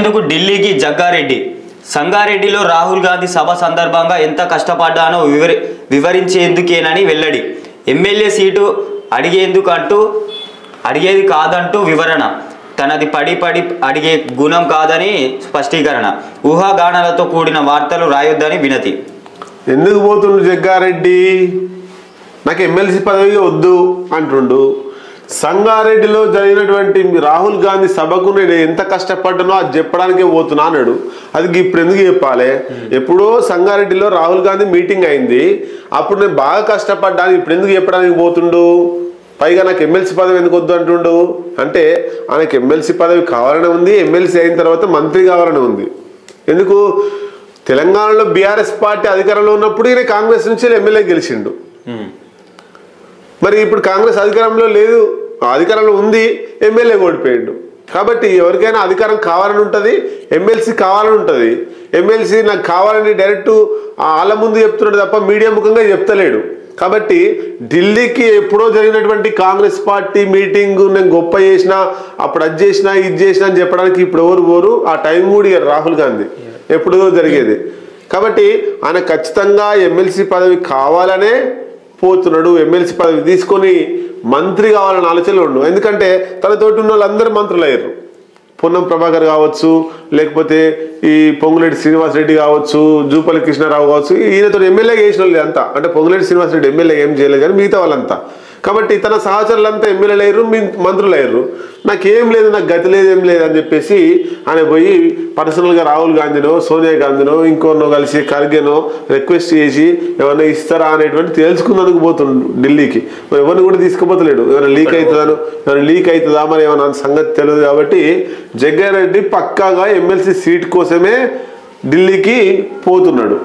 ఢిల్లీకి జగ్గారెడ్డి సంగారెడ్డిలో రాహుల్ గాంధీ సభ సందర్భంగా ఎంత కష్టపడ్డానో వివరించేందుకేనని వెల్లడి. ఎమ్మెల్యే సీటు అడిగేది కాదంటూ వివరణ. తనది పడి అడిగే గుణం కాదని స్పష్టీకరణ. ఊహాగానాలతో కూడిన వార్తలు రాయొద్దని వినతి. ఎందుకు పోతుండు జగ్గారెడ్డి? నాకు ఎమ్మెల్సీ పదవి వద్దు అంటుండు. సంగారెడ్డిలో జరిగినటువంటి రాహుల్ గాంధీ సభకు నేను ఎంత కష్టపడ్డానో అది చెప్పడానికే పోతున్నా అన్నాడు. అది ఇప్పుడు ఎందుకు చెప్పాలి? ఎప్పుడో సంగారెడ్డిలో రాహుల్ గాంధీ మీటింగ్ అయింది, అప్పుడు నేను బాగా కష్టపడ్డాను, ఇప్పుడు ఎందుకు చెప్పడానికి పోతుండు? పైగా నాకు ఎమ్మెల్సీ పదవి ఎందుకు వద్దు అంటుండు అంటే ఆయనకు ఎమ్మెల్సీ పదవి కావాలని ఉంది, ఎమ్మెల్సీ అయిన తర్వాత మంత్రి కావాలని ఉంది. ఎందుకు? తెలంగాణలో బీఆర్ఎస్ పార్టీ అధికారంలో ఉన్నప్పుడు ఈయన కాంగ్రెస్ నుంచి ఎమ్మెల్యే గెలిచిండు. మరి ఇప్పుడు కాంగ్రెస్ అధికారంలో లేదు, అధికారంలో ఉంది, ఎమ్మెల్యే ఓడిపోయాడు. కాబట్టి ఎవరికైనా అధికారం కావాలని ఉంటుంది, ఎమ్మెల్సీ కావాలని ఉంటుంది. ఎమ్మెల్సీ నాకు కావాలని డైరెక్ట్ వాళ్ళ ముందు చెప్తున్నాడు తప్ప మీడియా ముఖంగా చెప్తలేడు. కాబట్టి ఢిల్లీకి ఎప్పుడో జరిగినటువంటి కాంగ్రెస్ పార్టీ మీటింగ్ నేను గొప్ప చేసినా, అప్పుడు అది చేసినా ఇది చేసినా అని చెప్పడానికి ఇప్పుడు ఎవరు ఆ టైం కూడా రాహుల్ గాంధీ ఎప్పుడో జరిగేది. కాబట్టి ఆయన ఖచ్చితంగా ఎమ్మెల్సీ పదవి కావాలనే పోతున్నాడు. ఎమ్మెల్సీ పదవి తీసుకొని మంత్రి కావాలని ఆలోచనలు ఉండు. ఎందుకంటే తనతోటి ఉన్న వాళ్ళందరూ మంత్రులు అయ్యారు. పొన్నం ప్రభాకర్ కావచ్చు, లేకపోతే ఈ పొంగులేటి శ్రీనివాసరెడ్డి కావచ్చు, జూపల్లి కృష్ణారావు కావచ్చు, ఈయనతో ఎమ్మెల్యే చేసిన వాళ్ళు అంతా. అంటే పొంగులేటి శ్రీనివాసరెడ్డి ఎమ్మెల్యే ఏం చేయలేదు కానీ మిగతా వాళ్ళంతా. కాబట్టి తన సహచరులంతా ఎమ్మెల్యేలు అయ్యారు, మంత్రులు అయ్యారు. నాకేం లేదు, నాకు గతి లేదు, ఏం లేదు అని చెప్పేసి ఆయన పోయి పర్సనల్గా రాహుల్ గాంధీనో సోనియా గాంధీనో ఇంకోనో కలిసి ఖర్గేనో రిక్వెస్ట్ చేసి ఏమన్నా ఇస్తారా అనేటువంటి తెలుసుకున్నందుకు పోతుండు ఢిల్లీకి. మరి ఎవరిని కూడా తీసుకుపోతలేడు. ఏమైనా లీక్ అవుతుందా మరి ఏమైనా సంగతి తెలియదు. కాబట్టి జగ్గారెడ్డి పక్కాగా ఎమ్మెల్సీ సీట్ కోసమే ఢిల్లీకి పోతున్నాడు.